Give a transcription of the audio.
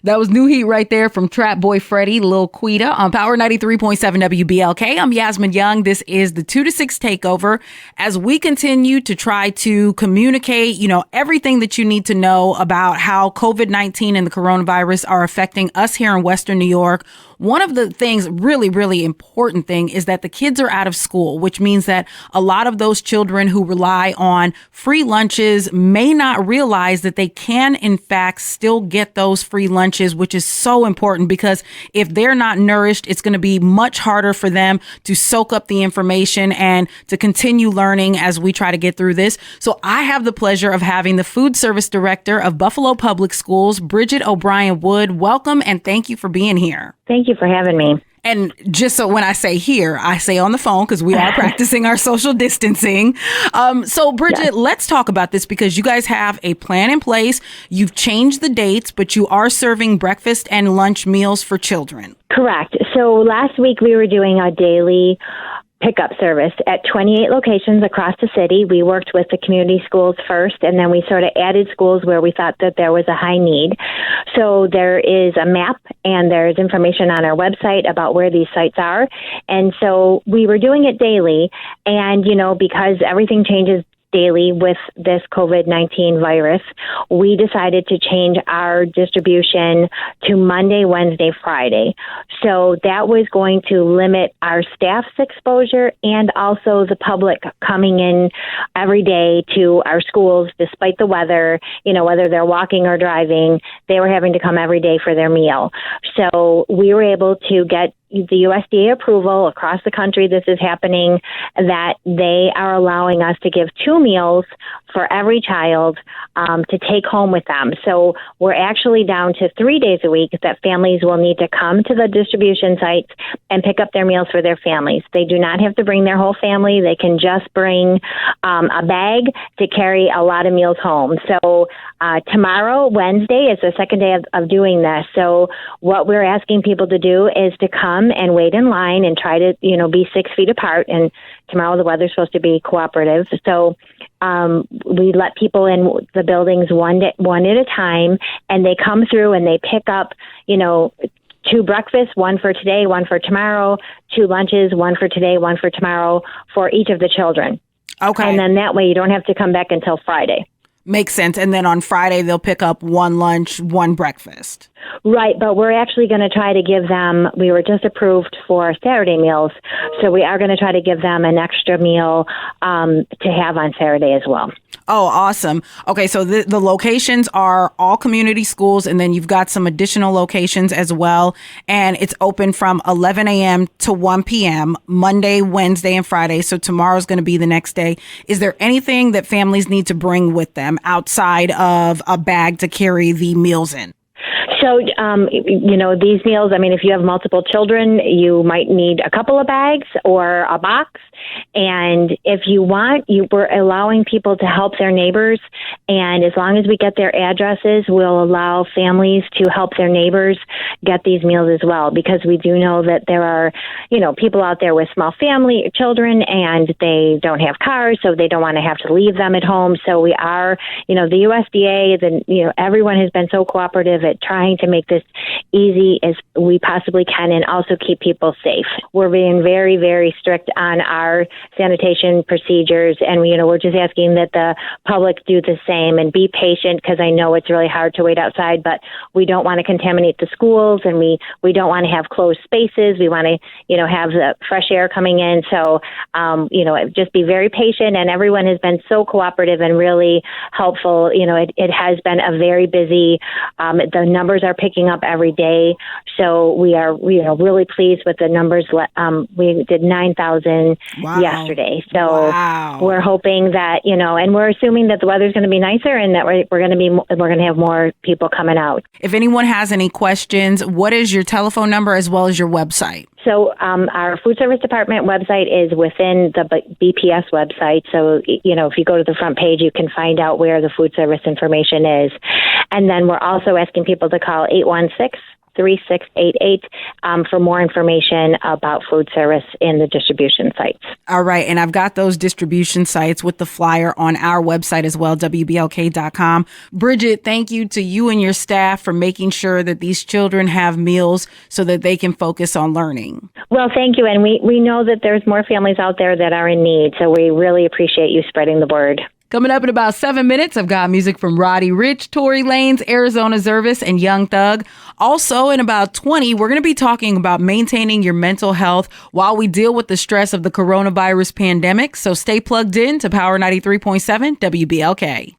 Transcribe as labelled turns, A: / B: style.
A: That was New Heat right there from Trap Boy Freddy, Lil Quita on Power 93.7 WBLK. I'm Yasmin Young. This is the 2 to 6 takeover as we continue to try to communicate, everything that you need to know about how COVID-19 and the coronavirus are affecting us here in Western New York. One of the things, really, really important thing, is that the kids are out of school, which means that a lot of those children who rely on free lunches may not realize that they can, in fact, still get those free lunches, which is so important because if they're not nourished, it's going to be much harder for them to soak up the information and to continue learning as we try to get through this. So I have the pleasure of having the food service director of Buffalo Public Schools, Bridget O'Brien Wood. Welcome and thank you for being here.
B: Thank you for having me.
A: And just so when I say here, I say on the phone because we are practicing our social distancing. So Bridget, Let's talk about this because you guys have a plan in place. You've changed the dates, but you are serving breakfast and lunch meals for children.
B: Correct. So last week we were doing a daily pickup service at 28 locations across the city. We worked with the community schools first, and then we sort of added schools where we thought that there was a high need. So there is a map and there's information on our website about where these sites are. And so we were doing it daily. And, because everything changes daily with this COVID-19 virus, we decided to change our distribution to Monday, Wednesday, Friday. So that was going to limit our staff's exposure and also the public coming in every day to our schools, despite the weather, whether they're walking or driving, they were having to come every day for their meal. So we were able to get the USDA approval across the country. This is happening, that they are allowing us to give 2 meals for every child to take home with them. So we're actually down to 3 days a week that families will need to come to the distribution sites and pick up their meals for their families. They do not have to bring their whole family. They can just bring a bag to carry a lot of meals home. So tomorrow, Wednesday, is the second day of doing this. So what we're asking people to do is to come and wait in line and try to, be 6 feet apart. And tomorrow the weather's supposed to be cooperative. So we let people in the buildings one at a time, and they come through and they pick up, 2 breakfasts, 1 for today, 1 for tomorrow, 2 lunches, 1 for today, 1 for tomorrow for each of the children.
A: Okay.
B: And then that way you don't have to come back until Friday.
A: Makes sense. And then on Friday, they'll pick up 1 lunch, 1 breakfast.
B: Right, but we're actually going to try to give them, we were just approved for Saturday meals, so we are going to try to give them an extra meal to have on Saturday as well.
A: Oh, awesome. Okay, so the locations are all community schools, and then you've got some additional locations as well, and it's open from 11 a.m. to 1 p.m., Monday, Wednesday, and Friday, so tomorrow's going to be the next day. Is there anything that families need to bring with them outside of a bag to carry the meals in?
B: So, these meals, if you have multiple children, you might need a couple of bags or a box. And if you want, we're allowing people to help their neighbors. And as long as we get their addresses, we'll allow families to help their neighbors get these meals as well. Because we do know that there are, people out there with small family, children, and they don't have cars, so they don't want to have to leave them at home. So we are, the USDA, everyone has been so cooperative at trying to make this easy as we possibly can and also keep people safe. We're being very, very strict on our sanitation procedures, and we're just asking that the public do the same and be patient, because I know it's really hard to wait outside, but we don't want to contaminate the schools, and we don't want to have closed spaces. We want to, have the fresh air coming in. So, just be very patient, and everyone has been so cooperative and really helpful. It has been a very busy, the numbers are picking up every day. So we are, really pleased with the numbers. We did 9,000 yesterday. So we're hoping that, and we're assuming that the weather's going to be nicer and that we're going to have more people coming out.
A: If anyone has any questions, what is your telephone number as well as your website?
B: So our food service department website is within the BPS website. So, if you go to the front page, you can find out where the food service information is. And then we're also asking people to call 3688 for more information about food service in the distribution sites.
A: All right. And I've got those distribution sites with the flyer on our website as well, WBLK.com. Bridget, thank you to you and your staff for making sure that these children have meals so that they can focus on learning.
B: Well, thank you. And we know that there's more families out there that are in need. So we really appreciate you spreading the word.
A: Coming up in about 7 minutes, I've got music from Roddy Ricch, Tory Lanez, Arizona Zervis, and Young Thug. Also, in about 20, we're going to be talking about maintaining your mental health while we deal with the stress of the coronavirus pandemic. So stay plugged in to Power 93.7 WBLK.